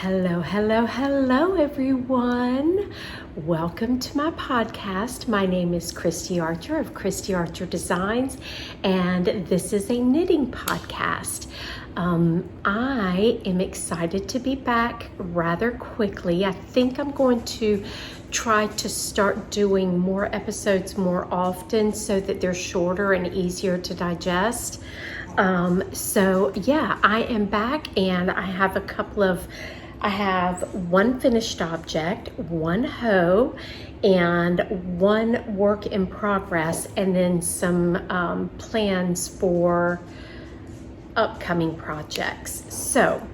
Hello, hello, hello, everyone. Welcome to my podcast. My name is Christie Archer of Christie Archer Designs, and this is a knitting podcast. I am excited to be back rather quickly. I think I'm going to try to start doing more episodes more often so that they're shorter and easier to digest. So yeah, I am back and I have one finished object, one hoe, and one work in progress, and then some plans for upcoming projects. So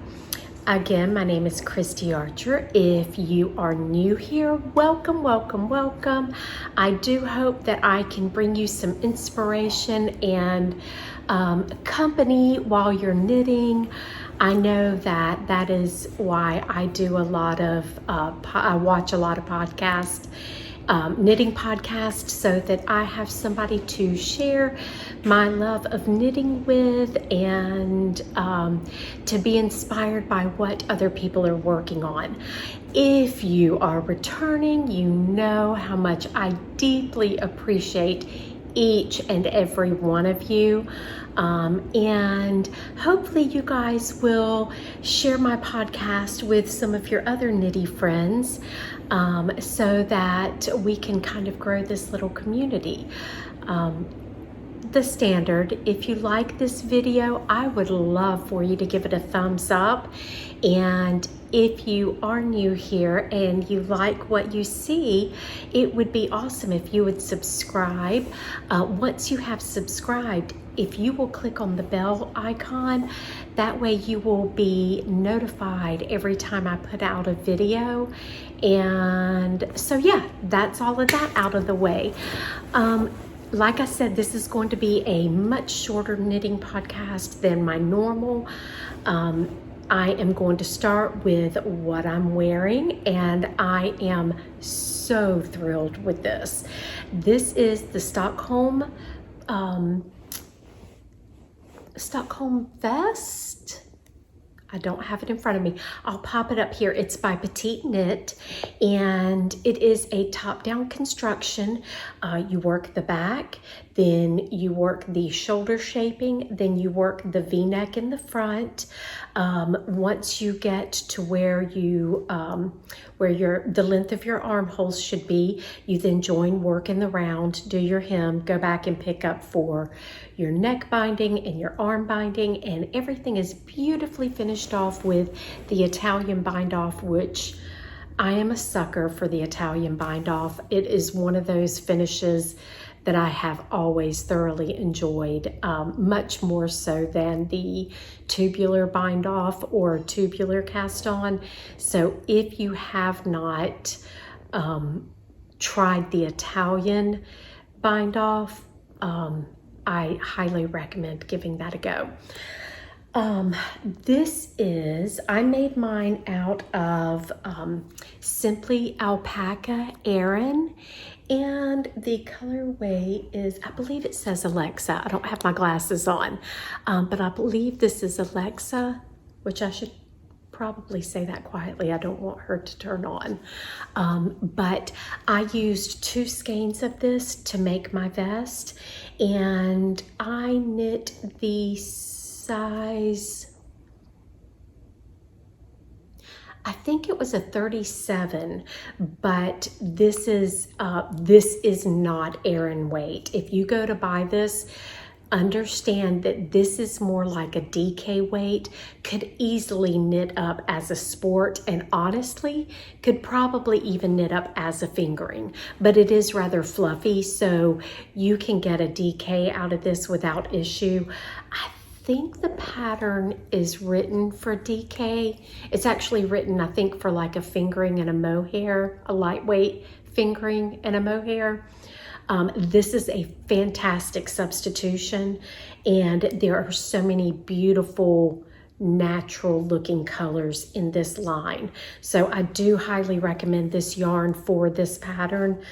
again, my name is Christie Archer. If you are new here, welcome, welcome, welcome. I do hope that I can bring you some inspiration and company while you're knitting. I know that is why I do a lot of, I watch a lot of podcasts, knitting podcasts, so that I have somebody to share my love of knitting with and to be inspired by what other people are working on. If you are returning, you know how much I deeply appreciate each and every one of you. And hopefully you guys will share my podcast with some of your other knitty friends so that we can kind of grow this little community. The standard, if you like this video, I would love for you to give it a thumbs up. And if you are new here and you like what you see, it would be awesome if you would subscribe. Once you have subscribed, if you will click on the bell icon, that way you will be notified every time I put out a video. And so yeah, that's all of that out of the way. Like I said, this is going to be a much shorter knitting podcast than my normal. I am going to start with what I'm wearing, and I am so thrilled with this. This is the Stockholm vest. I don't have it in front of me. I'll pop it up here. It's by PetiteKnit, and it is a top-down construction. You work the back, then you work the shoulder shaping, then you work the V-neck in the front. Once you get to where the length of your armholes should be, you then join work in the round, do your hem, go back and pick up for your neck binding and your arm binding, and everything is beautifully finished off with the Italian bind off, which I am a sucker for the Italian bind off. It is one of those finishes that I have always thoroughly enjoyed, much more so than the tubular bind off or tubular cast on. So if you have not tried the Italian bind off, I highly recommend giving that a go. I made mine out of Simply Alpaca Aran, and the colorway is, I believe it says Alexa. I don't have my glasses on, but I believe this is Alexa, which I should probably say that quietly. I don't want her to turn on. But I used 2 skeins of this to make my vest, and I knit the size, I think it was a 37, but this is not Aran weight. If you go to buy this, understand that this is more like a DK weight, could easily knit up as a sport, and honestly could probably even knit up as a fingering, but it is rather fluffy, so you can get a DK out of this without issue. I think the pattern is written for DK. It's actually written, I think, for like a fingering and a mohair, a lightweight fingering and a mohair. This is a fantastic substitution, and there are so many beautiful natural looking colors in this line. So I do highly recommend this yarn for this pattern.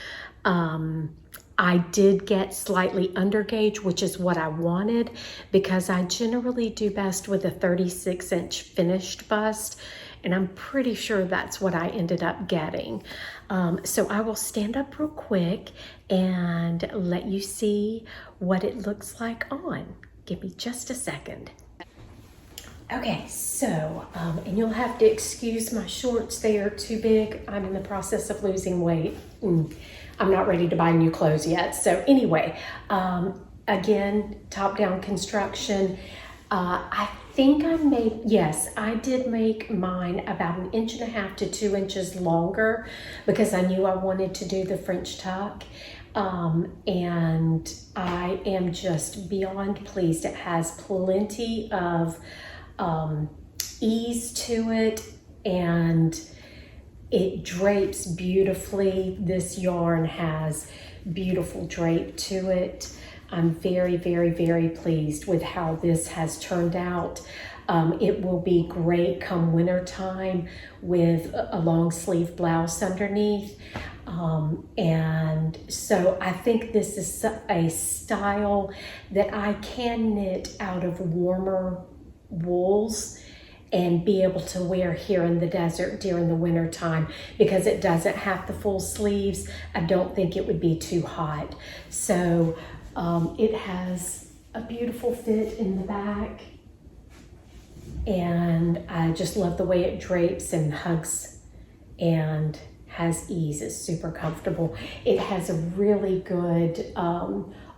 I did get slightly under gauge, which is what I wanted, because I generally do best with a 36-inch finished bust. and I'm pretty sure that's what I ended up getting. So I will stand up real quick and let you see what it looks like on. Give me just a second. Okay, so, and you'll have to excuse my shorts, they are too big. I'm in the process of losing weight. I'm not ready to buy new clothes yet. So anyway, again, top-down construction. I think I made, yes, I did make mine about 1.5 to 2 inches longer because I knew I wanted to do the French tuck. And I am just beyond pleased. It has plenty of ease to it, and it drapes beautifully. This yarn has beautiful drape to it. I'm very, very, very pleased with how this has turned out. It will be great come winter time with a long sleeve blouse underneath. And so I think this is a style that I can knit out of warmer wools and be able to wear here in the desert during the winter time because it doesn't have the full sleeves. I don't think it would be too hot. So it has a beautiful fit in the back, and I just love the way it drapes and hugs and has ease. It's super comfortable. It has a really good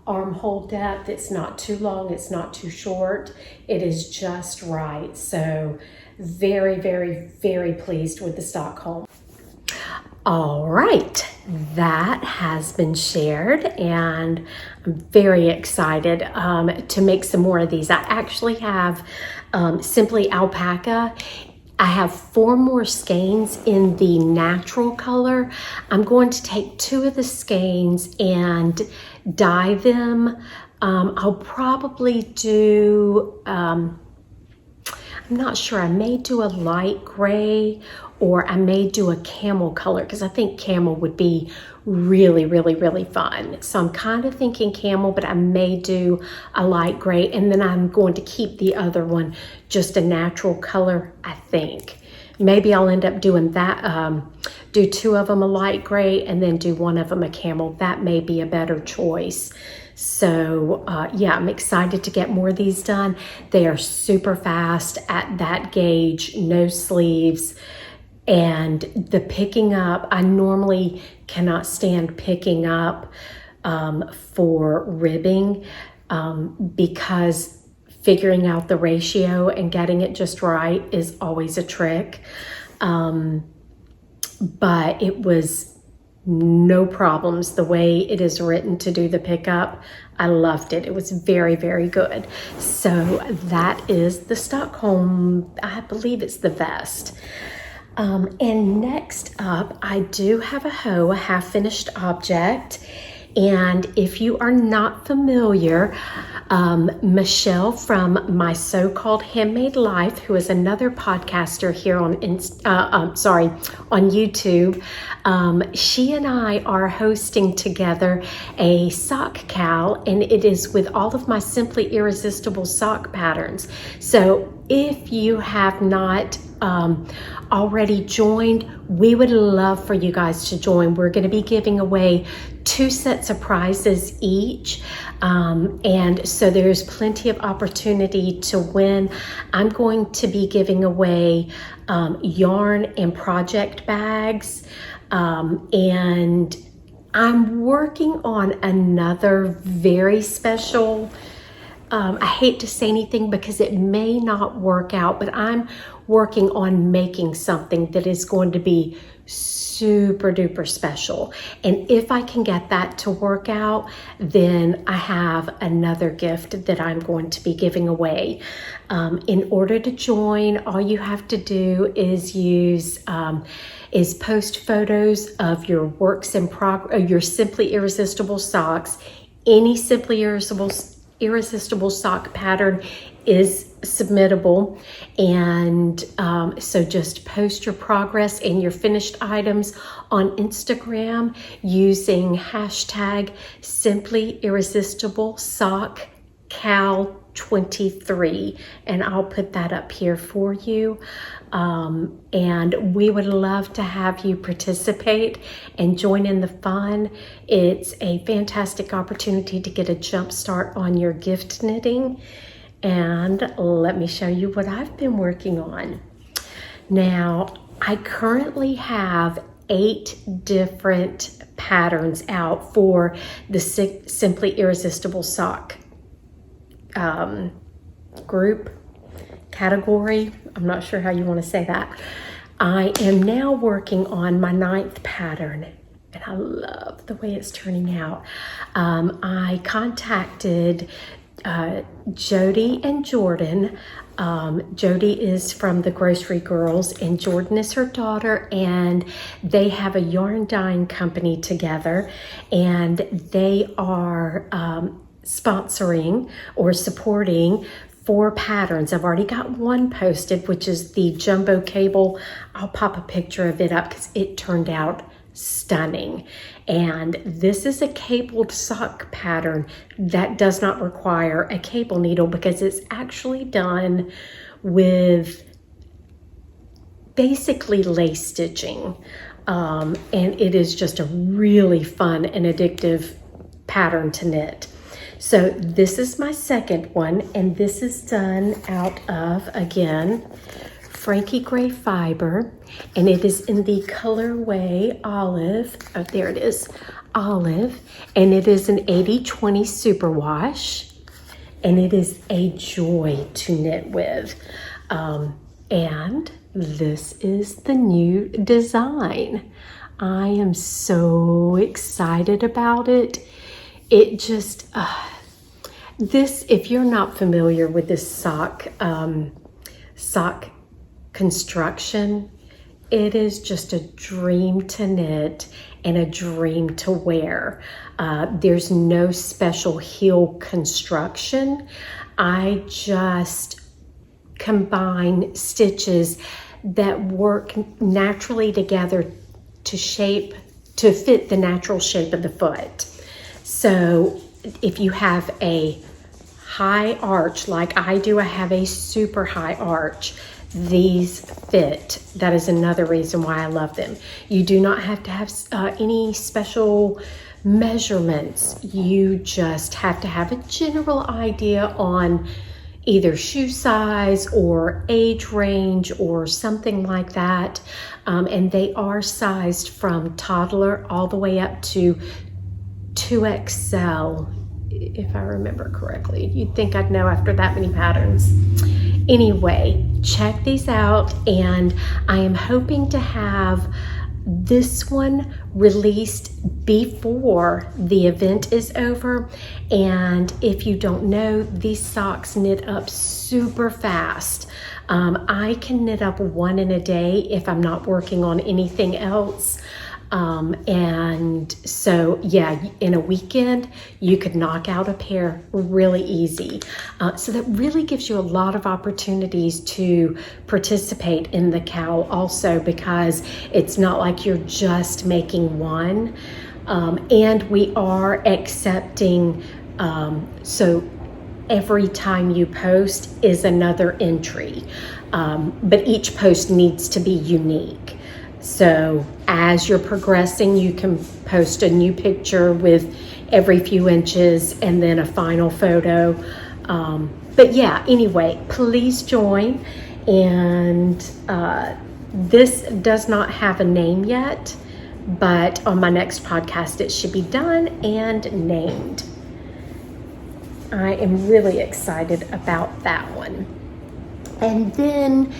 armhole depth. It's not too long, it's not too short. It is just right. So very, very, very pleased with the Stockholm. All right, that has been shared, and I'm very excited to make some more of these. I actually have Simply Alpaca. I have 4 more skeins in the natural color. I'm going to take 2 of the skeins and dye them. I'll probably do, I'm not sure, I may do a light gray or I may do a camel color because I think camel would be really, really, really fun. So I'm kind of thinking camel, but I may do a light gray, and then I'm going to keep the other one just a natural color, I think. Maybe I'll end up doing that, do 2 of them a light gray and then do 1 of them a camel. That may be a better choice. So yeah, I'm excited to get more of these done. They are super fast at that gauge, no sleeves. And the picking up, I normally cannot stand picking up for ribbing because figuring out the ratio and getting it just right is always a trick. But it was no problems the way it is written to do the pickup. I loved it. It was very, very good. So that is the Stockholm, I believe it's the vest. And next up, I do have a hoe, a half-finished object. And if you are not familiar, Michelle from My So-Called Handmade Life, who is another podcaster here on YouTube, she and I are hosting together a sock cal, and it is with all of my Simply Irresistible sock patterns. So if you have not already joined, we would love for you guys to join. We're going to be giving away 2 sets of prizes each, and so there's plenty of opportunity to win. I'm going to be giving away yarn and project bags, and I'm working on another very special, I hate to say anything because it may not work out, but I'm working on making something that is going to be super duper special. And if I can get that to work out, then I have another gift that I'm going to be giving away. In order to join, all you have to do is post photos of your works in progress, your Simply Irresistible socks. Any Simply Irresistible sock pattern is submittable, and so just post your progress and your finished items on Instagram using hashtag Simply Irresistible Sock Cal 23, and I'll put that up here for you. And we would love to have you participate and join in the fun. It's a fantastic opportunity to get a jump start on your gift knitting. And let me show you what I've been working on. Now, I currently have 8 different patterns out for the Simply Irresistible sock group, category. I'm not sure how you want to say that. I am now working on my 9th pattern, and I love the way it's turning out. I contacted Jody and Jordan. Jody is from the Grocery Girls, and Jordan is her daughter, and they have a yarn dyeing company together, and they are sponsoring or supporting 4 patterns. I've already got one posted, which is the jumbo cable. I'll pop a picture of it up because it turned out stunning. And this is a cabled sock pattern that does not require a cable needle because it's actually done with basically lace stitching. And it is just a really fun and addictive pattern to knit. So this is my second one, and this is done out of, again, Frankie gray fiber, and it is in the colorway olive. Oh, there it is, olive, and it is an 80/20 superwash, and it is a joy to knit with. And this is the new design. I am so excited about it. It just, this, if you're not familiar with this sock construction, it is just a dream to knit and a dream to wear. There's no special heel construction. I just combine stitches that work naturally together to fit the natural shape of the foot. So if you have a high arch like I do, I have a super high arch, these fit. That is another reason why I love them. You do not have to have any special measurements. You just have to have a general idea on either shoe size or age range or something like that. And they are sized from toddler all the way up to 2XL, if I remember correctly. You'd think I'd know after that many patterns. Anyway, check these out, and I am hoping to have this one released before the event is over. And if you don't know, these socks knit up super fast. I can knit up one in a day if I'm not working on anything else. And so, yeah, in a weekend, you could knock out a pair really easy. So that really gives you a lot of opportunities to participate in the cowl also, because it's not like you're just making one. And we are accepting, so every time you post is another entry, but each post needs to be unique. So as you're progressing, you can post a new picture with every few inches and then a final photo. But yeah, anyway, please join. And this does not have a name yet, but on my next podcast, it should be done and named. I am really excited about that one. And then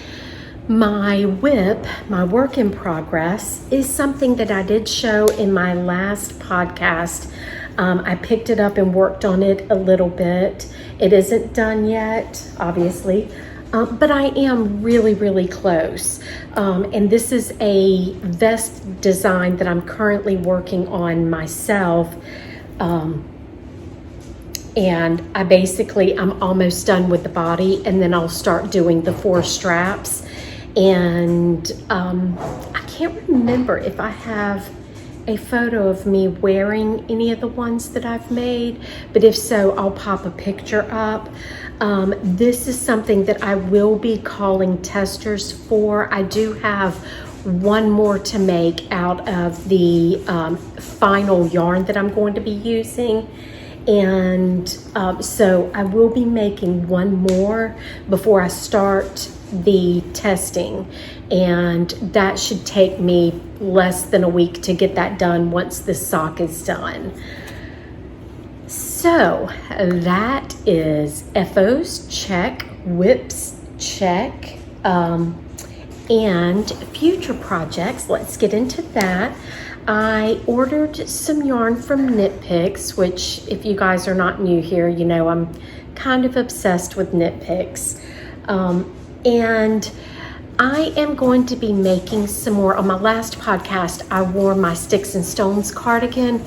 my WIP, my work in progress, is something that I did show in my last podcast. I picked it up and worked on it a little bit. It isn't done yet, obviously, but I am really, really close. And this is a vest design that I'm currently working on myself. And I'm almost done with the body, and then I'll start doing the 4 straps. And I can't remember if I have a photo of me wearing any of the ones that I've made, but if so, I'll pop a picture up. This is something that I will be calling testers for. I do have one more to make out of the final yarn that I'm going to be using. And so I will be making one more before I start the testing, and that should take me less than a week to get that done once the sock is done. So that is FOs check, whips check, and future projects. Let's get into that. I ordered some yarn from Knit Picks, which if you guys are not new here, you know I'm kind of obsessed with Knit Picks. And I am going to be making some more. On my last podcast, I wore my Sticks and Stones cardigan,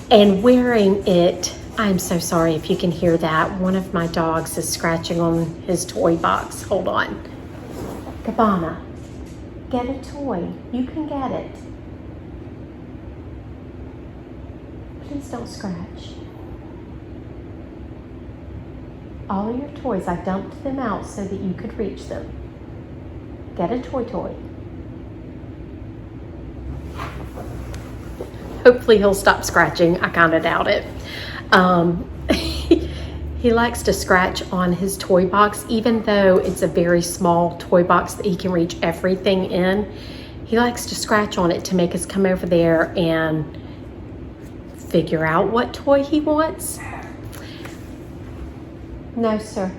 and wearing it, I'm so sorry if you can hear that. One of my dogs is scratching on his toy box. Hold on. Cabana, get a toy. You can get it. Please don't scratch. All of your toys, I dumped them out so that you could reach them. Get a toy. Hopefully he'll stop scratching. I kind of doubt it. He likes to scratch on his toy box, even though it's a very small toy box that he can reach everything in. He likes to scratch on it to make us come over there and figure out what toy he wants. No, sir.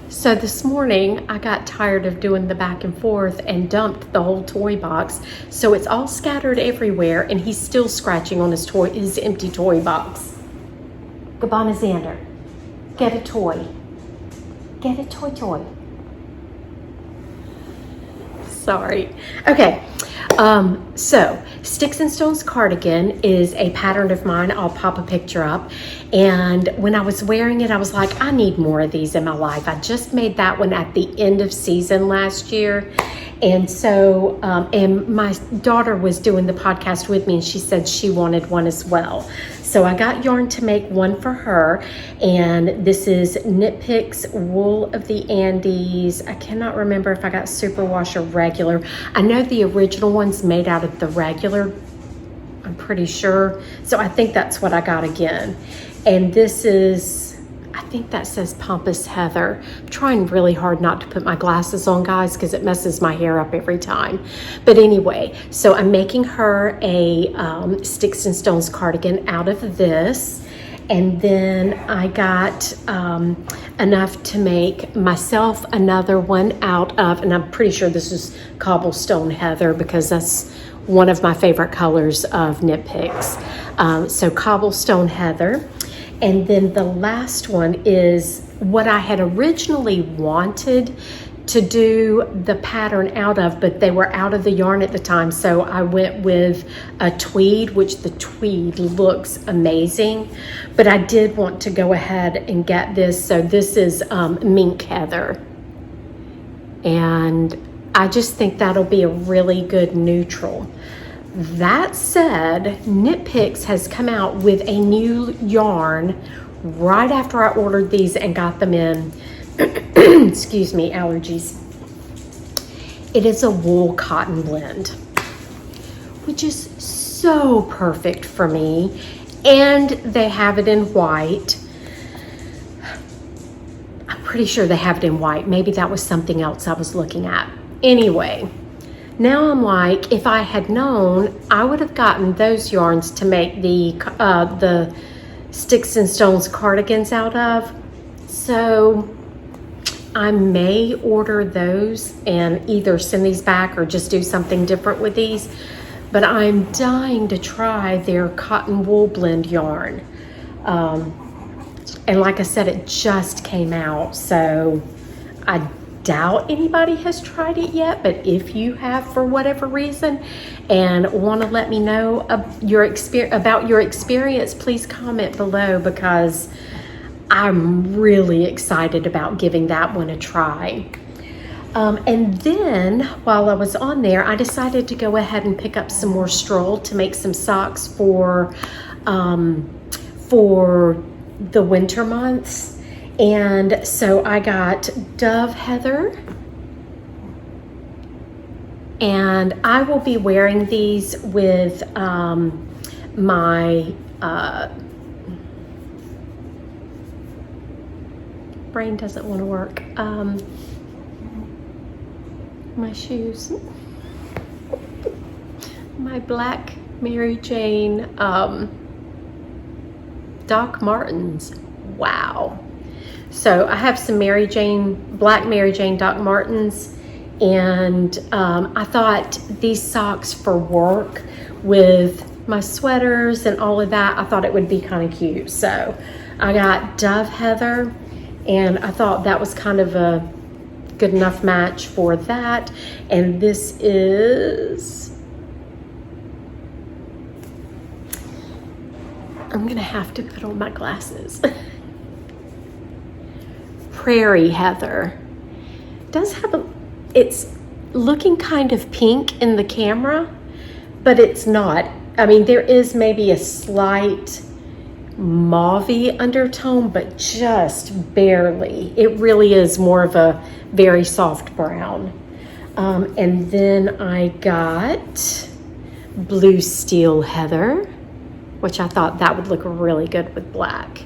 So this morning I got tired of doing the back and forth and dumped the whole toy box. So it's all scattered everywhere, and he's still scratching on his empty toy box. Gabbana Xander, get a toy. Get a toy. Sorry. Okay. So Sticks and Stones cardigan is a pattern of mine. I'll pop a picture up. And when I was wearing it, I was like, I need more of these in my life. I just made that one at the end of season last year. And so, and my daughter was doing the podcast with me, and she said she wanted one as well. So I got yarn to make one for her, and this is Knit Picks Wool of the Andes. I cannot remember if I got superwash or regular. I know the original one's made out of the regular, I'm pretty sure. So I think that's what I got again. And this is, I think that says Pampas Heather. I'm trying really hard not to put my glasses on, guys, because it messes my hair up every time. But anyway, so I'm making her a Sticks and Stones cardigan out of this. And then I got enough to make myself another one out of, and I'm pretty sure this is Cobblestone Heather, because that's one of my favorite colors of Knit Picks. So Cobblestone Heather. And then the last one is what I had originally wanted to do the pattern out of, but they were out of the yarn at the time. So I went with a tweed, which the tweed looks amazing, but I did want to go ahead and get this. So this is Mink Heather. And I just think that'll be a really good neutral. That said, Knit Picks has come out with a new yarn right after I ordered these and got them in. Excuse me, allergies. It is a wool cotton blend, which is so perfect for me. And they have it in white. I'm pretty sure they have it in white. Maybe that was something else I was looking at. Anyway. Now I'm like, if I had known, I would have gotten those yarns to make the Sticks and Stones cardigans out of. So I may order those and either send these back or just do something different with these. But I'm dying to try their cotton wool blend yarn. And like I said, it just came out. So I doubt anybody has tried it yet, but if you have for whatever reason and want to let me know about your experience, please comment below, because I'm really excited about giving that one a try. And then while I was on there, I decided to go ahead and pick up some more Stroll to make some socks for the winter months. And so I got dove heather, and I will be wearing these with my brain doesn't want to work. My shoes, my black Mary Jane Doc Martens. Wow. So I have some black Mary Jane Doc Martens, and I thought these socks for work with my sweaters and all of that, I thought it would be kind of cute. So I got dove heather, and I thought that was kind of a good enough match for that. And this is, I'm gonna have to put on my glasses. Prairie heather. Does have it's looking kind of pink in the camera, but it's not. I mean, there is maybe a slight mauve-y undertone, but just barely. It really is more of a very soft brown. And then I got blue steel heather, which I thought that would look really good with black.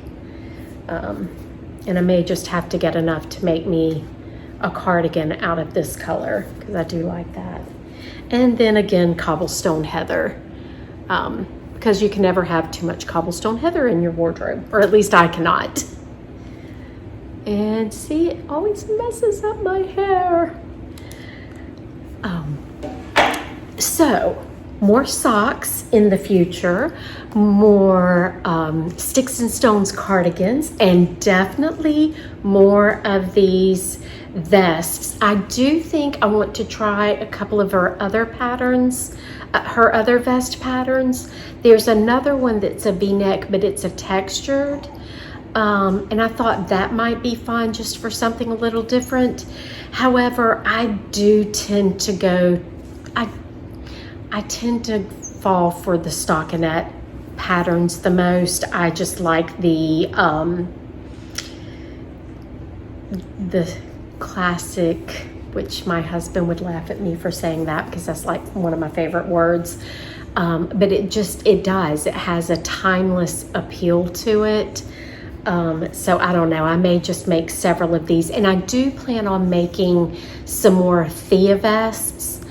And I may just have to get enough to make me a cardigan out of this color, because I do like that. And then again, cobblestone heather, because you can never have too much cobblestone heather in your wardrobe, or at least I cannot. And see, it always messes up my hair. So more socks in the future, more Sticks and Stones cardigans, and definitely more of these vests. I do think I want to try a couple of her other patterns, her other vest patterns. There's another one that's a V-neck, but it's a textured, and I thought that might be fun just for something a little different. However, I do tend to go, I tend to fall for the stockinette patterns the most. I just like the classic, which my husband would laugh at me for saying that because that's like one of my favorite words. But it does. It has a timeless appeal to it. So I don't know. I may just make several of these, and I do plan on making some more Thea vests.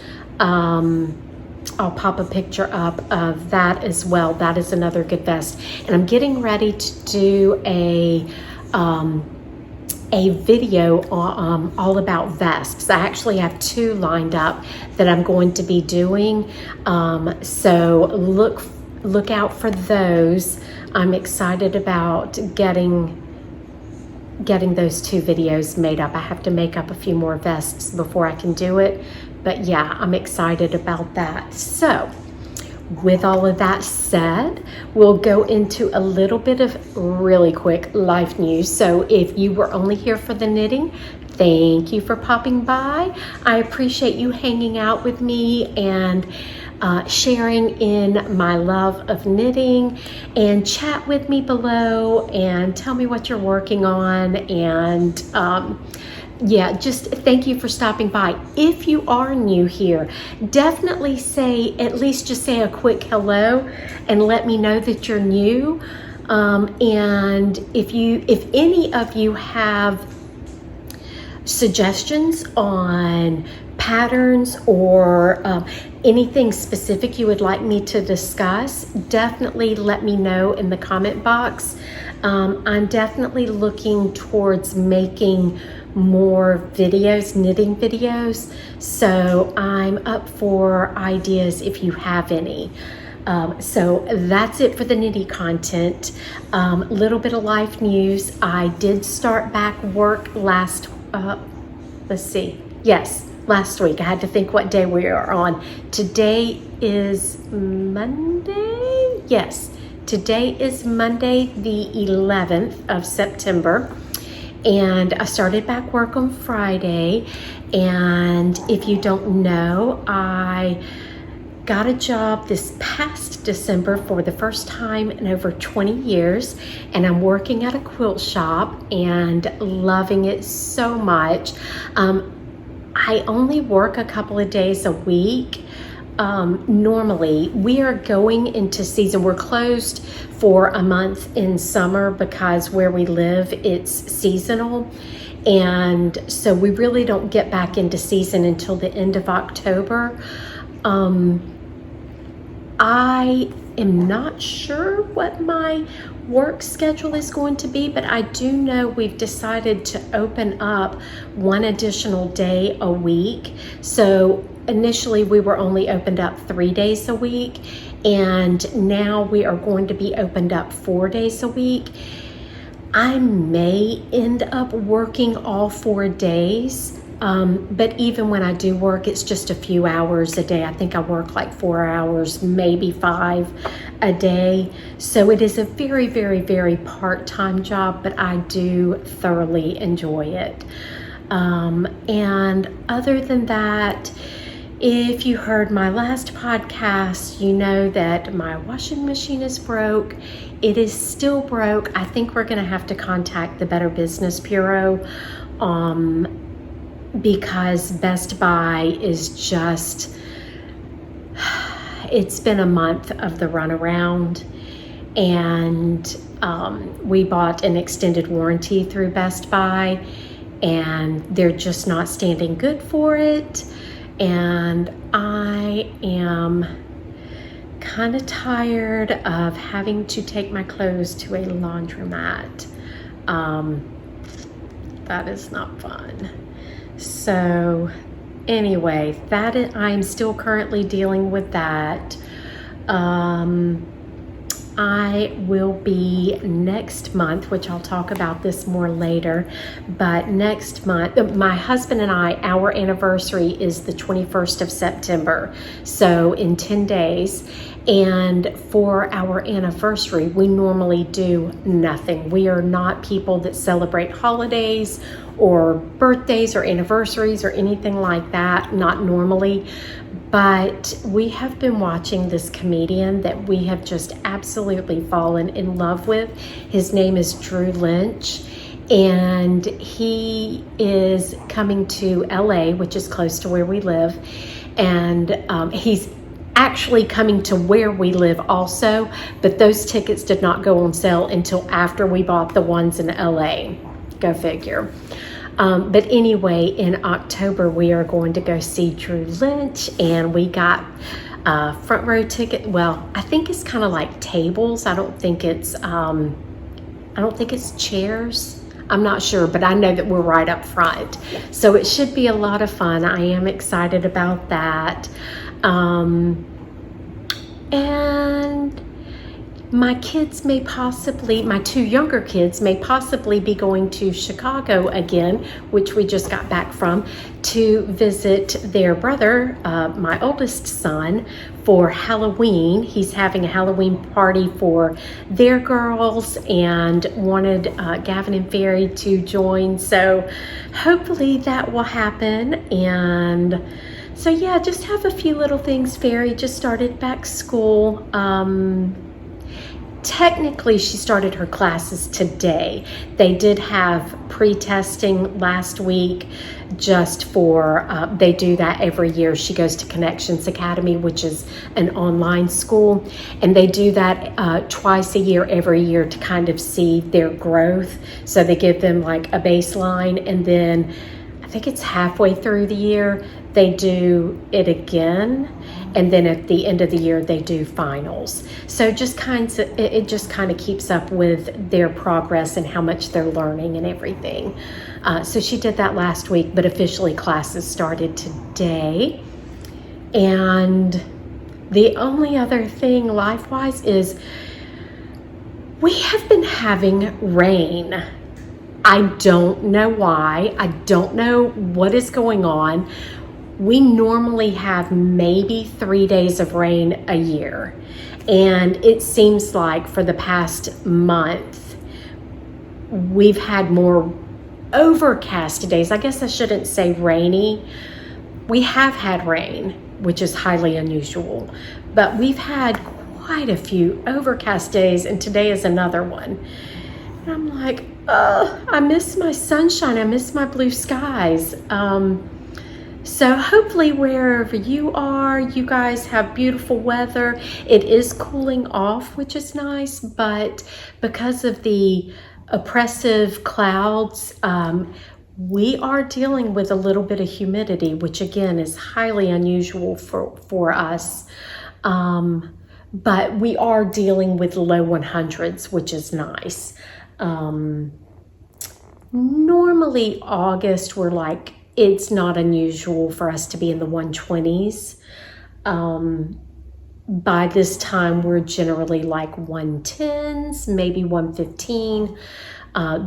I'll pop a picture up of that as well. That is another good vest. And I'm getting ready to do a video all about vests. I actually have 2 lined up that I'm going to be doing. So look out for those. I'm excited about getting those 2 videos made up. I have to make up a few more vests before I can do it. But yeah, I'm excited about that. So with all of that said, we'll go into a little bit of really quick life news. So if you were only here for the knitting, thank you for popping by. I appreciate you hanging out with me and sharing in my love of knitting, and chat with me below and tell me what you're working on. And yeah, just thank you for stopping by. If you are new here, definitely at least say a quick hello and let me know that you're new. And if any of you have suggestions on patterns or anything specific you would like me to discuss, definitely let me know in the comment box. I'm definitely looking towards making more videos, knitting videos, so I'm up for ideas if you have any. So that's it for the knitty content. Little bit of life news. I did start back work last week. I had to think what day we are on. Today is Monday. Yes, today is Monday, the 11th of September. And I started back work on Friday. And if you don't know, I got a job this past December for the first time in over 20 years, and I'm working at a quilt shop and loving it so much. I only work a couple of days a week. Normally, we are going into season. We're closed for a month in summer because where we live, it's seasonal. And so we really don't get back into season until the end of October. I am not sure what my work schedule is going to be, but I do know we've decided to open up one additional day a week. So initially we were only opened up 3 days a week, and now we are going to be opened up 4 days a week. I may end up working all 4 days, but even when I do work, it's just a few hours a day. I think I work like 4 hours, maybe 5 a day. So it is a very, very, very part-time job, but I do thoroughly enjoy it. And other than that, if you heard my last podcast, you know that my washing machine is broke. It is still broke. I think we're going to have to contact the Better Business Bureau because Best Buy is just, it's been a month of the runaround, and we bought an extended warranty through Best Buy, and they're just not standing good for it. And I am kind of tired of having to take my clothes to a laundromat. That is not fun. So anyway, I'm still currently dealing with that. I will be next month, which I'll talk about this more later, but next month, my husband and I, our anniversary is the 21st of September, so in 10 days. And for our anniversary, we normally do nothing. We are not people that celebrate holidays or birthdays or anniversaries or anything like that, not normally. But we have been watching this comedian that we have just absolutely fallen in love with. His name is Drew Lynch, and he is coming to LA, which is close to where we live. And he's actually coming to where we live also, but those tickets did not go on sale until after we bought the ones in LA. Go figure. But anyway, in October, we are going to go see Drew Lynch, and we got front row ticket. Well, I think it's kind of like tables. I don't think it's chairs. I'm not sure, but I know that we're right up front. So it should be a lot of fun. I am excited about that. And my kids may possibly, my 2 younger kids may possibly be going to Chicago again, which we just got back from, to visit their brother, my oldest son, for Halloween. He's having a Halloween party for their girls and wanted Gavin and Fairy to join. So hopefully that will happen. And so yeah, just have a few little things. Fairy just started back school. Technically, she started her classes today. They did have pre-testing last week just for, they do that every year. She goes to Connections Academy, which is an online school, and they do that twice a year, every year, to kind of see their growth. So they give them like a baseline, and then I think it's halfway through the year, they do it again. And then at the end of the year, they do finals. So it just kind of keeps up with their progress and how much they're learning and everything. So she did that last week, but officially classes started today. And the only other thing life-wise is we have been having rain. I don't know why. I don't know what is going on. We normally have maybe 3 days of rain a year. And it seems like for the past month, we've had more overcast days. I guess I shouldn't say rainy. We have had rain, which is highly unusual. But we've had quite a few overcast days, and today is another one. And I'm like, I miss my sunshine. I miss my blue skies. So hopefully wherever you are, you guys have beautiful weather. It is cooling off, which is nice, but because of the oppressive clouds, we are dealing with a little bit of humidity, which again is highly unusual for us. But we are dealing with low 100s, which is nice. Normally August, we're like, it's not unusual for us to be in the 120s. By this time, we're generally like 110s, maybe 115.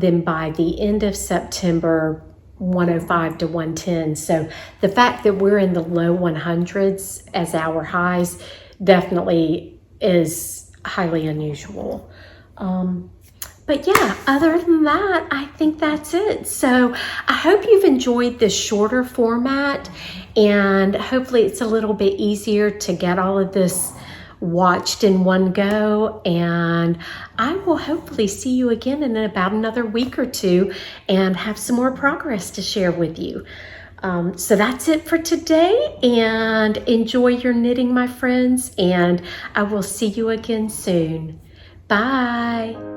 Then by the end of September, 105 to 110. So the fact that we're in the low 100s as our highs definitely is highly unusual. But yeah, other than that, I think that's it. So I hope you've enjoyed this shorter format, and hopefully it's a little bit easier to get all of this watched in one go. And I will hopefully see you again in about another week or two and have some more progress to share with you. So that's it for today, and enjoy your knitting, my friends, and I will see you again soon. Bye.